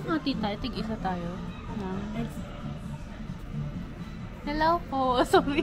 Hati tayo, tig-isa tayo. Hello po, sorry.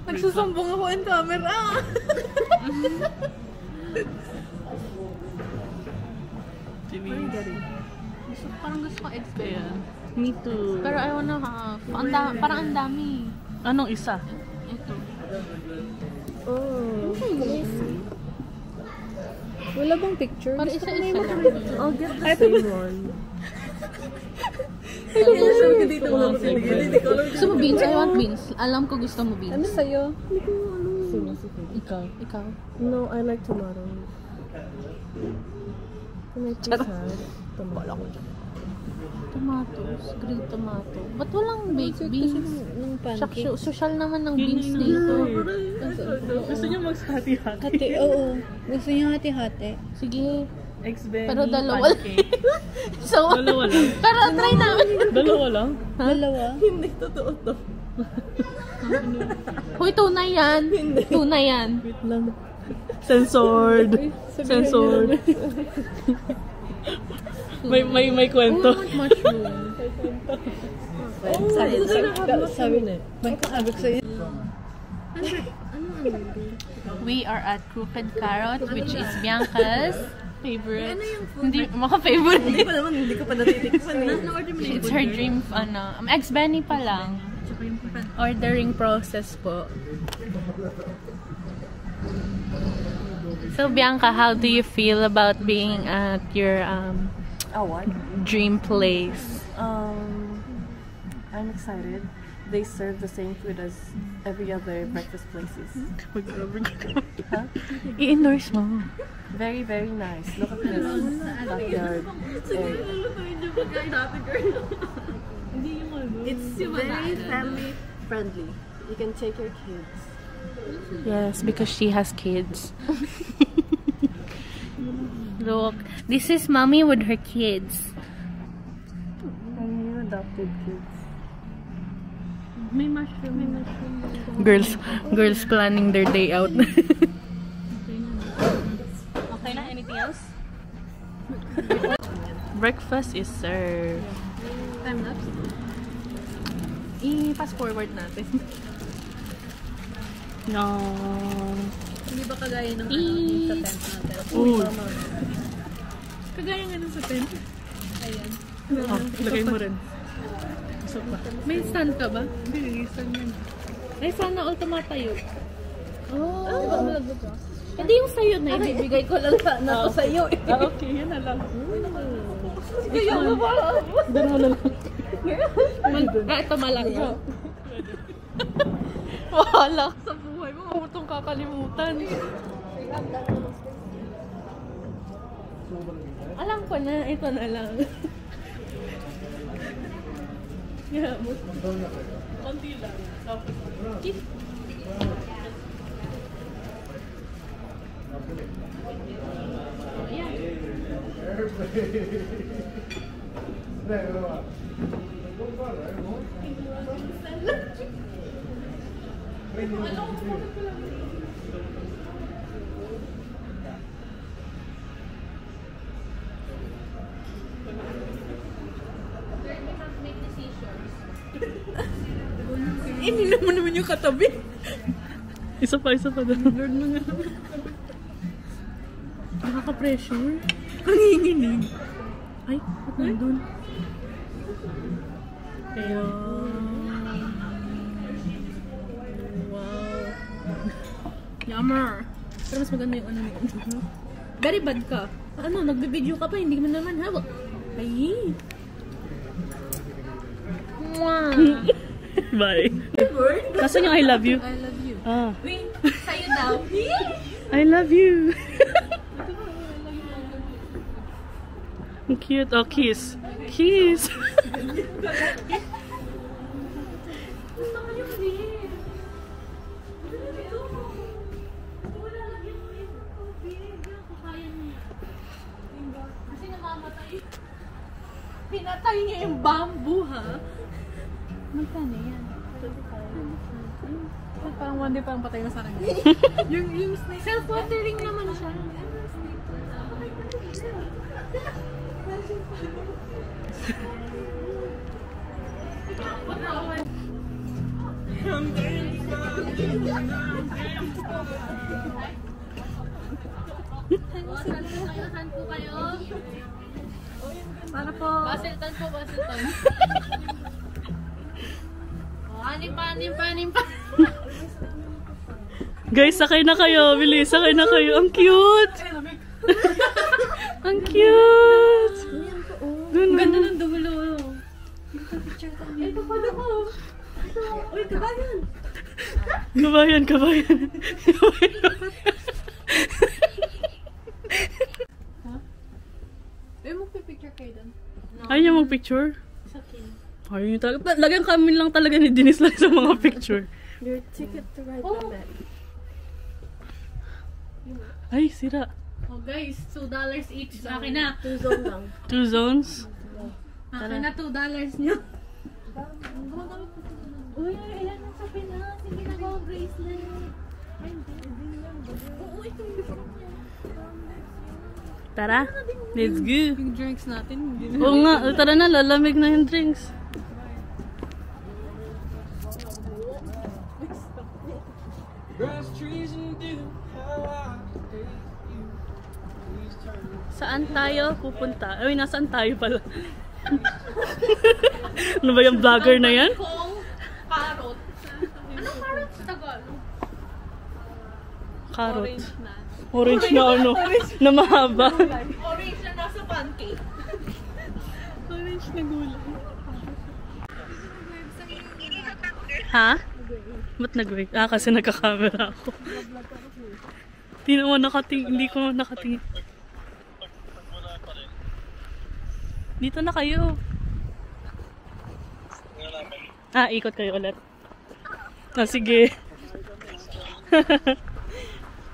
Nagsusumbong ako in camera. Parang gusto ko eggs ba yan? Me too. Pero I wanna have. Parang ang dami. Anong isa? Ito. Oh. Wala bang picture? Para isa-isa lang. I'll get the same one. Gusto mo beans? I want beans. Alam ko gusto mo beans. Ano sa'yo? Ikaw. No, I like tomatoes. Can I please have tomatoes? Tomatoes. Grilled tomato. Ba't walang baked beans? Ng pancake. Social naman ng beans dito. Gusto niyo maghati-hati? Hati, oo. Gusto niyo hati-hati? Sige. Eggs Benny, Pero dalawa lang. pancake. So, Dalawa lang? pero try namin. Dalawa lang? Dalawa? Hindi, totoo to. Hoy, tunay yan. Tunay yan. Wait lang. Censored. Censored. may kwento. Mushroom. Sabi na. May kakabot sa'yo. We are at Crooked Carrot, which is Bianca's favorite. Hindi, maka-favorite. Hindi ko pa natitikman. It's her dream, ex-Benny pa lang. Ordering process po. So, Bianca, how do you feel about being at your What? dream place? I'm excited. They serve the same food as every other breakfast places. Huh? I-endorse mo. Very, very nice. Look at this backyard area. It's very family friendly. You can take your kids. Yes, because she has kids. Look, this is mommy with her kids. And you adopted kids. May mushroom. Girls planning their day out. Okay na? Anything else? Breakfast is served. Time lapse? I-fast forward natin. No. Hindi ba kagaya ng sa tent natin? Uy. Kagaya nga ng sa tent. Ayan. Oh, lagay mo rin. May stand ka ba? Hindi, stand yan. Ay, sana all tumatayo. Oh. Diba malago ka? Hindi yung sa'yo na, ibibigay ko lang sana to sa'yo. Okay, yan na lang. Kaya mo ba? Doon mo na lang. Ito malaki. Wala ka sa buhay mo. Huwag mo itong kakalimutan. Alam ko na, ito na lang. Yeah, Konti lang. Hindi naman yung katabi. Isa pa doon. Lord mo nga. Nakaka-pressure. Nanginginig. Ay, ba't nandun? Wow. Yummer. Pero mas maganda yung ano nito. Very bad ka. Ano, nagbibideo ka pa, hindi mo naman hawak. Ay. Mwah! Bye. Nasaan yung I love you? I love you. Ah. Wait, sa'yo daw. I love you. Ang cute. Oh, kiss. Kiss. Kasi namamatay. Pinatay niya yung bamboo, ha? Magkano yan? Parang one day parang patay na sana nga. yung Self-watering naman siya. Saan po kayo? Para po. Basilton po, Basilton. Anim pa. Guys, sakay na kayo. Bilis, sakay na kayo. Ang cute! Ang cute! Ang ganda ng dulo. Uy, kabayan! Kabayan. Uy, magpipicture kayo doon. Ayaw niya mag-picture? Ayaw niyo talaga. Lagang kami lang talaga ni Denise lang sa mga picture. Your ticket to ride Rabbit. Ay, sira. Oh guys, $2 each. Akin na. 2 zone lang. 2 zones. Akin na $2 nyo. Uy, ayan na sa Pinas. Hindi na ako bracelet. Oo, ito yung Tara, let's go. yung drinks natin. Hindi na. Oo nga, tara na, lalamig na yung drinks. Saan tayo pupunta? Ay, nasaan tayo pala? Ano ba yung vlogger na yan? Carrot. Anong carrot sa Tagalog? Carrot. na. Orange na ano? Na mahaba. Orange na nasa pancake. Orange na gulay. Ha? Ba't nag-wake? Ah, kasi nagka-camera ako. Hindi naman nakatingin. Hindi ko nakatingin. Dito na kayo. Ah, ikot kayo ulit. Ah, sige.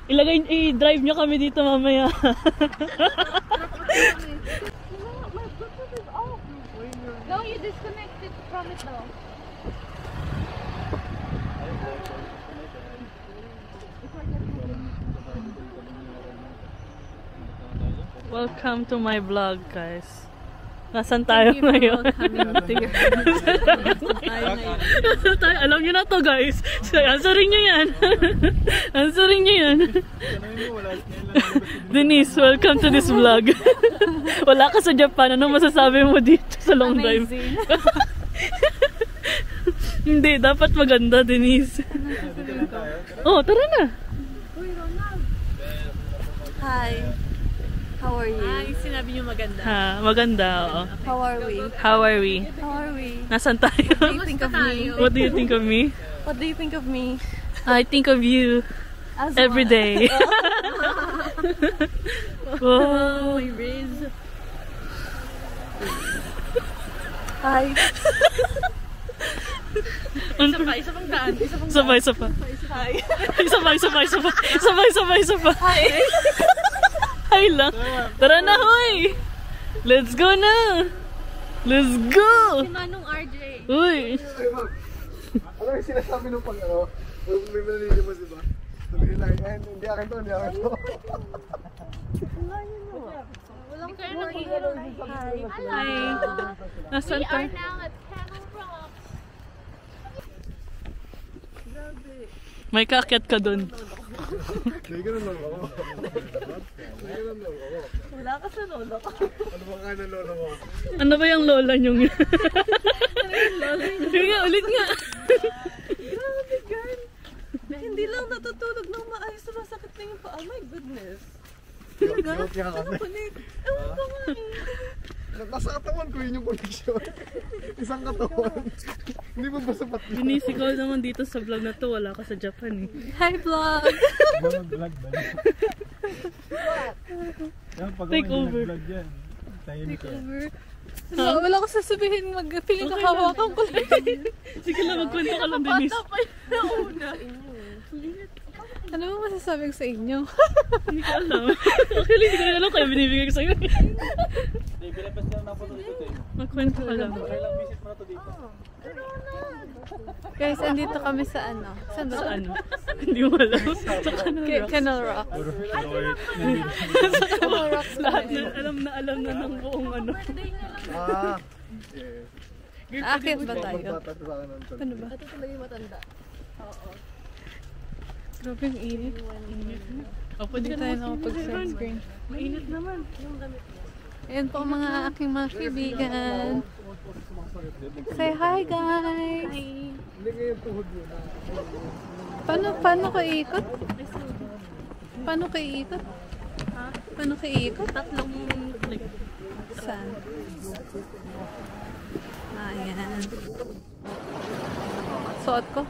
I-drive nyo kami dito mamaya. No, you disconnected from it though. Welcome to my vlog, guys. Nasaan tayo ngayon? Alam nyo na to, guys. Answerin nyo yan. Answerin nyo yan. Denise, welcome to this vlog. Wala ka sa Japan. Ano masasabi mo dito sa long drive? Hindi, dapat maganda, Denise. Oh, tara na. Hi. How are you? Ay, sinabi niyo maganda. Ha, maganda, oo. How are we? How are we? How are we? Nasaan tayo? What do you think of me? What do you think of me? What do you think of me? I think of you As every what? day. Oh, Wow. my Riz. Hi. Isa pang daan. Sabay. Sabay. Hi lang. Tara na, hoy! Let's go na! Let's go! Manong RJ. Uy! Ano yung sinasabi nung pag-ano? May malilimas, diba? Sabi nila, hindi akin to. Walang Hi! Nasaan We tayo? are now at Camel Rocks. May kaakyat ka dun. May ganun lang ako. Wala ka sa lola ko. Ano ba nga na lola mo? Ano ba yung lola nyong yun? Sige nga, ulit nga. Grabe, girl. Hindi lang natutulog ng maayos. Sumasakit na yung paa. My goodness. Joke yan kasi. Kulit. Ewan ko nga eh. Nasa katawan ko yun yung connection. Isang katawan. Hindi mo ba sapat yun? Denise, ikaw naman dito sa vlog na to. Wala ka sa Japan eh. Hi, vlog. Vlog ba? Take over. Tahimik ka. Wala ko sasabihin. Feeling ko hawakan ko lang. Sige lang, magkwento ka lang, Denise. Ano mo masasabi ko sa inyo? Hindi ko alam. Actually, hindi ko rin alam kaya binibigay ko sa'yo. Magkwento ka lang. Guys, andito kami sa ano? Saan ba? Sa ano? Hindi mo alam. Sa Canal Rock. Canal Rocks lahat na. na alam na ng buong ano. Ah! Aakit ba tayo? Magbata sa akin ng Ano ba? Ito talaga yung matanda. Grabe yung init. Pwede tayo nakapag-sunscreen. Mainit naman. Ayan po ang mga aking mga kaibigan. Say hi, guys! Paano ka iikot? Paano ka iikot? Paano ka iikot? Tatlong click. Saan? Ayan. Suot ko?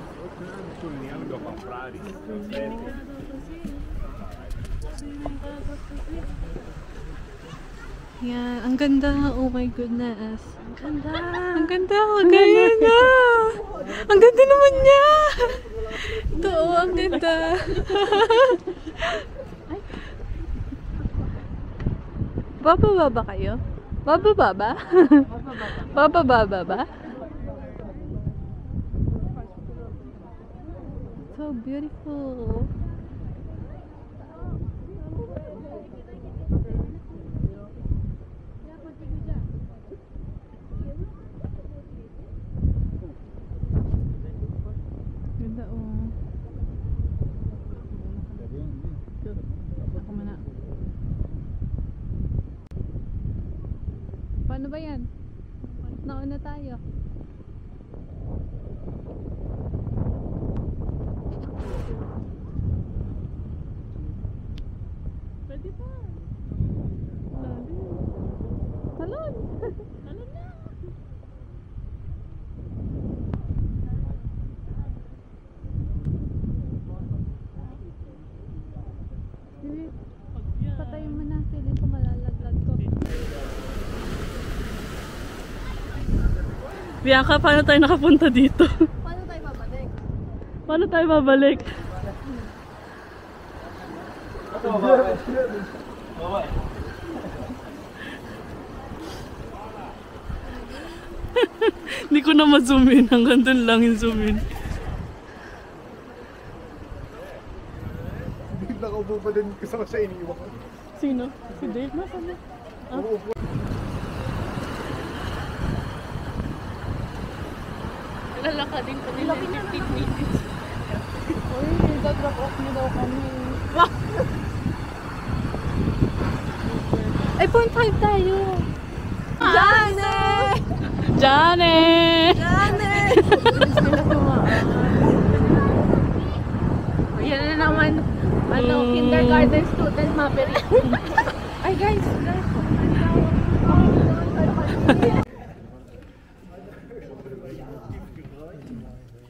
Yan, ang ganda. Oh my goodness. Ang ganda. Ang ganda. Ang ganda na. Ang ganda naman niya. Ito, ang ganda. Bababa ba kayo? Bababa ba? Bababa ba? So beautiful. Ganda oh. Ako muna. Paano ba yan? Nauna tayo. Pwede pa. Talon! Ano na? Patayin mo na. Feeling ko malalaglag ko. Bianca, paano tayo nakapunta dito? Paano tayo babalik? Paano tayo babalik? Hindi ko na ma-zoom in. Hanggang dun lang yung zoom in. Bigla ka upo pa din kasama sa iniwan. Sino? Si Dave? Nasaan na? Uupo. Lalakadin ko nila 15 minutes. Uy, drop off niyo daw kami. Ay, 0.5 tayo. Jane! Jane! Jane! Yan na naman. Kindergarten student maverick. Ay, guys.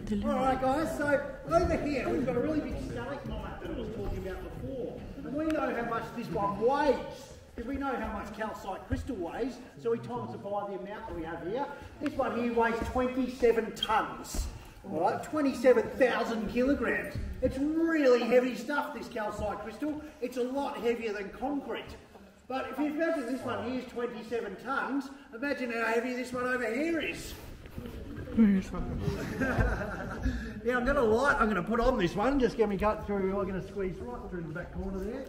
Alright guys, so over here we've got a really big stalagmite that I was talking about before. And we know how much this one weighs. If we know how much calcite crystal weighs, so we times it by the amount that we have here. This one here weighs 27 tonnes. Alright, 27,000 kilograms. It's really heavy stuff, this calcite crystal. It's a lot heavier than concrete. But if you imagine this one here is 27 tonnes, imagine how heavy this one over here is. Yeah, I've got a light I'm going to put on this one. Just get me cut through. I'm going to squeeze right through the back corner there.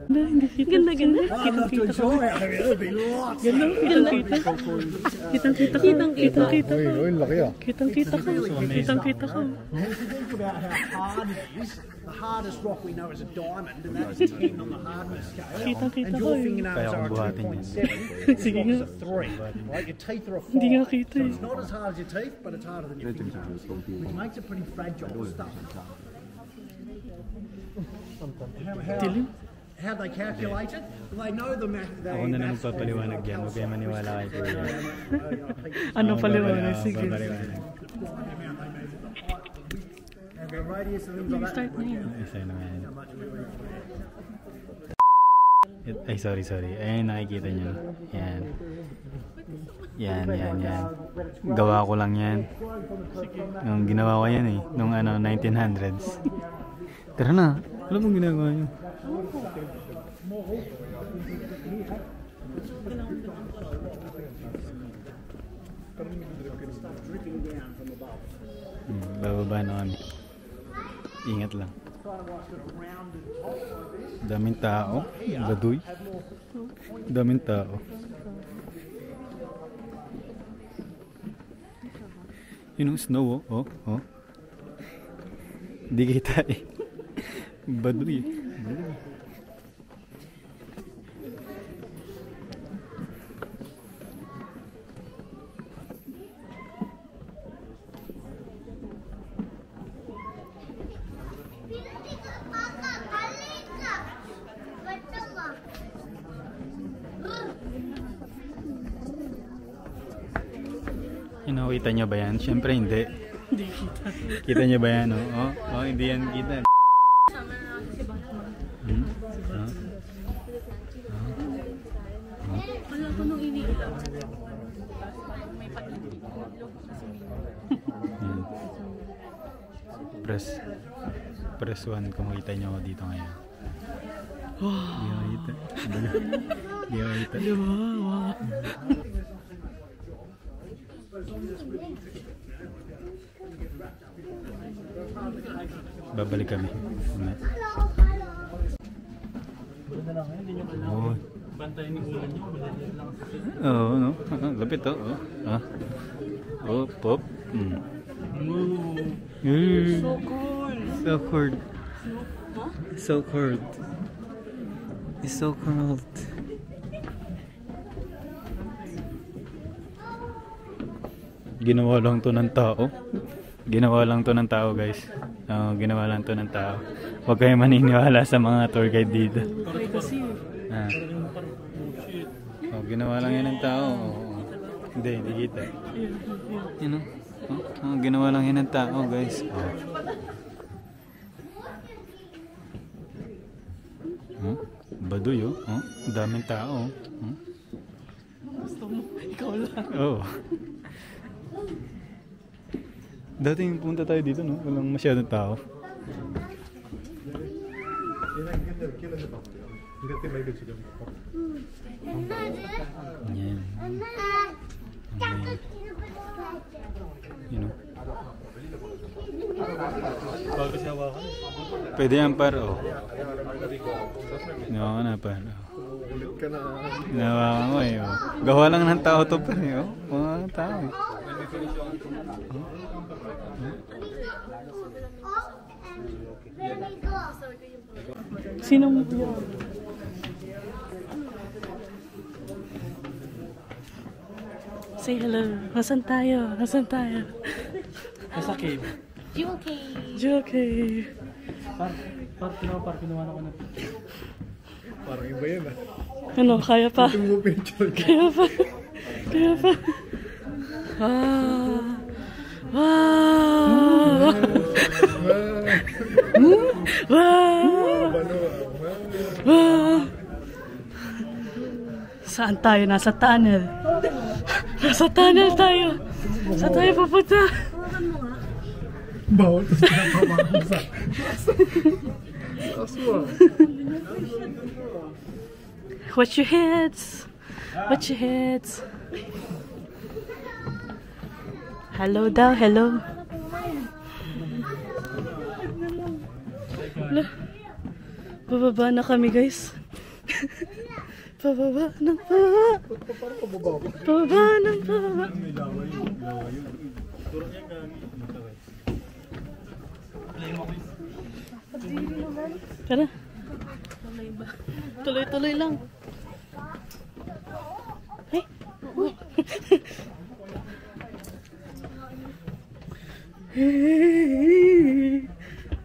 Ganda, ganda. I'm not too sure out there. There'll be lots. Ganda, kitang-kita. Kitang-kita ka. Kitang-kita ka. Uy, laki ah. Kitang-kita ka. Kitang-kita ka. If you think about how hard it is, the hardest rock we know is a diamond, and that's 10 on the hardness scale. Kitang-kita And ka your eh. fingernails are a 2.7. Sige Yours nga. are 3. Right? Your teeth are a 5. Hindi nga kita So eh. it's not as hard as your teeth, but it's harder than your fingernails, which makes it pretty fragile stuff. How they calculate it? Well, they know the math. Ako na lang magpapaliwanag yan. Huwag kayo maniwala kay Kuya. Ano paliwanag? Sige. And the radius and things like that. Start na yun. Isa naman. Ay, sorry. Ayun, nakikita nyo. Yan. Yan. Gawa ko lang yan. Nung ginawa ko yan eh. Nung 1900s. Tara na. Alam mong ginagawa nyo. Bababa na kami. Ingat lang. Daming tao. Gaduy. Daming tao. Yun ang snow oh. Hindi kita eh. Baduy. Kita niyo ba yan? Siyempre hindi. Hindi kita. Kita niyo ba yan? Oh, hindi yan kita. Wala ko nung iniilaw. Press 1 kung makita niyo ako dito ngayon. Hindi ako kita. Hindi ako kita. Babalik kami. Oh. Bantayan yung ulan nyo. Oo, no? Lapit to. Oh, pop. So cool. So cold. So cold. It's so cold. Ginawa lang to ng tao. Ginawa lang to ng tao, guys. Ginawa lang to ng tao. Huwag kayo maniniwala sa mga tour guide dito. Kasi Ginawa lang yan ng tao. Hindi kita. You know? Ginawa lang yan ng tao, guys. Baduy, daming tao. gusto mo, ikaw lang. Oo. Dati yung punta tayo dito, no? Walang masyadong tao. Yan. You know? Pwede yan, par. Ginawa ka na, par. Ginawa ka mo, eh. Gawa lang ng tao to, par. Mga tao, eh. Sino mo yun? Say hello. Nasaan tayo? Nasaan tayo? Nasa cave. Jewel cave. Jewel cave. Kinuha na ko na. Parang iba yan ah. Ano? Kaya pa? Kaya pa? Kaya pa? Saan tayo? Nasa tunnel. Nasa tunnel tayo. Saan tayo pupunta? Bawal to sa pamangsa. Aswa. Watch your heads. Watch your heads. Hello daw, hello. Bababa na kami, guys. Pababa ng pababa. Pababa ng pababa. Tara. Tuloy-tuloy lang. Ay.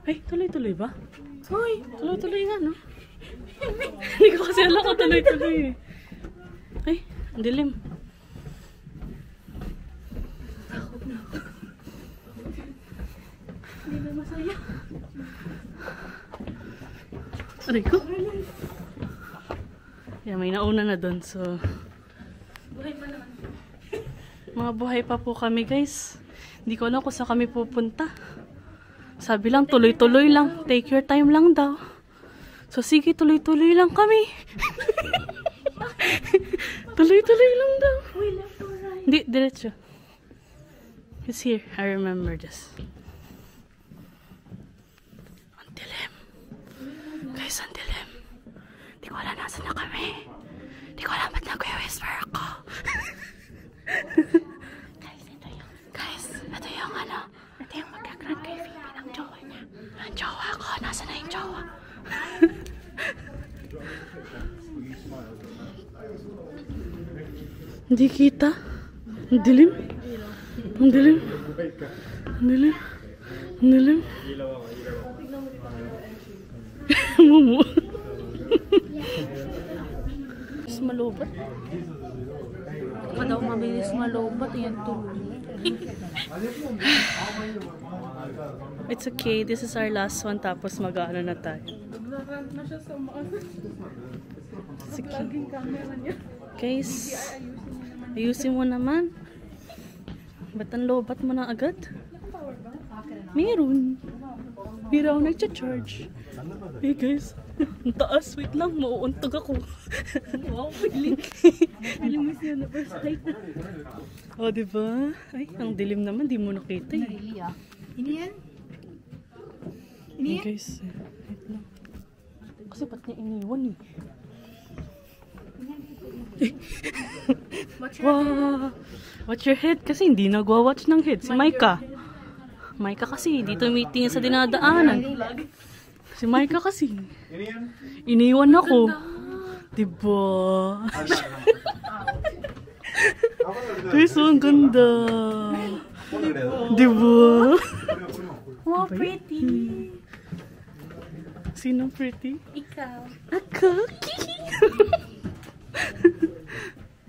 Ay, tuloy-tuloy ba? Hoy, tuloy-tuloy nga, no? Hindi ko kasi alam ko tuloy-tuloy eh. Ay, ang dilim. Takot na ako. Hindi na masaya. Aray ko. Yeah, may nauna na doon, so... Buhay pa naman. Mga buhay pa po kami, guys. Hindi ko alam kung saan kami pupunta. Sabi lang, tuloy-tuloy lang. Take your time lang daw. So, sige, tuloy-tuloy lang kami. Tuloy-tuloy lang daw. Hindi, diretso. It's here. I remember this. Ang dilim. Guys, ang dilim. Hindi ko alam nasa na kami. Hindi ko alam ba't nag-whisper ako. Guys, ito yung ano. Ito yung magka-grand kay Phoebe ng jowa niya. Ang jowa ko. Nasa na yung jowa? Hindi kita. Ang dilim. Ang dilim. Ang dilim. Ang dilim. Mumu. Mas malubat. Baka daw mabilis malobat. Yan tuloy. It's okay. This is our last one. Tapos mag-ano na tayo. It's okay. Guys, ayusin mo naman. Ba't ang lobat mo na agad? Meron. Di raw nagcha-charge. Hey guys, ang taas. Wait lang, mauuntog ako. Wow, piling. Piling siya na first flight na. O, diba? Ay, ang dilim naman. Di mo nakita eh. Ini yan? Hey guys, wait lang. Kasi ba't niya iniwan eh? Wow! Watch your head kasi hindi nagwa-watch ng head. Si Micah. Micah kasi hindi tumitingin sa dinadaanan. Si Micah kasi. Iniwan ako. Diba? Guys, ang ganda. Diba? Wow, pretty. Sino pretty? Ikaw. Ako?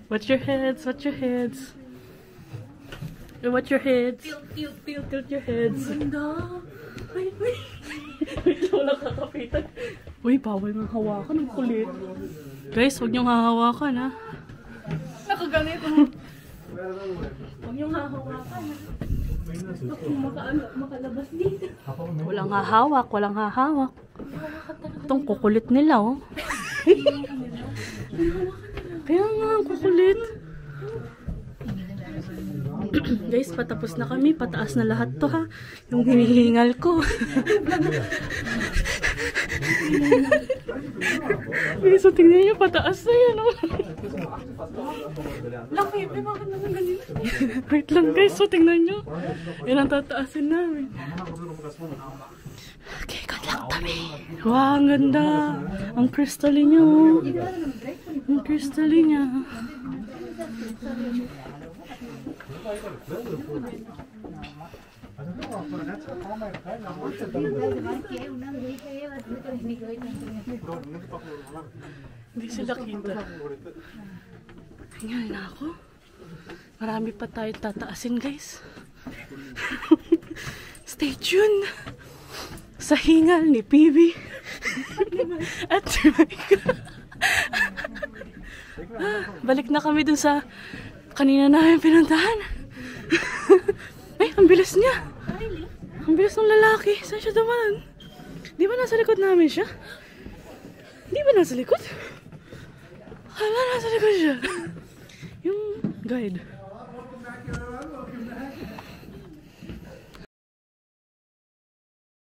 Watch your heads, watch your heads. Watch your heads. Tilt your heads. Ganda. Wait, wala kakapitan. Uy, bawal ng hawakan. Ang kulit. Guys, huwag niyong hahawakan, ha? Nakaganito. Huwag niyong hahawakan. Makalabas dito. Walang hahawak, walang hahawak. Itong kukulit nila, oh. Kaya nga, ang kukulit. Guys, patapos na kami. Pataas na lahat to, ha. Yung hinihingal ko. Guys, so tingnan nyo, pataas na yan, oh. Laki, bakit naman ganito? Wait lang, guys. So tingnan nyo. Yan ang tataasin namin. Okay, good luck kami. Wow, ang ganda. Ang crystalline niya, oh. Ang crystalline niya. Hindi sila kita. Tingnan na ako. Marami pa tayo tataasin, guys. Stay tuned sa hingal ni PB at si Micah. Balik na kami dun sa kanina namin pinuntahan. Ay, ang bilis niya. Ang bilis ng lalaki. Saan siya dumaan? Di ba nasa likod namin siya? Di ba nasa likod? Hala, nasa likod siya. Yung guide.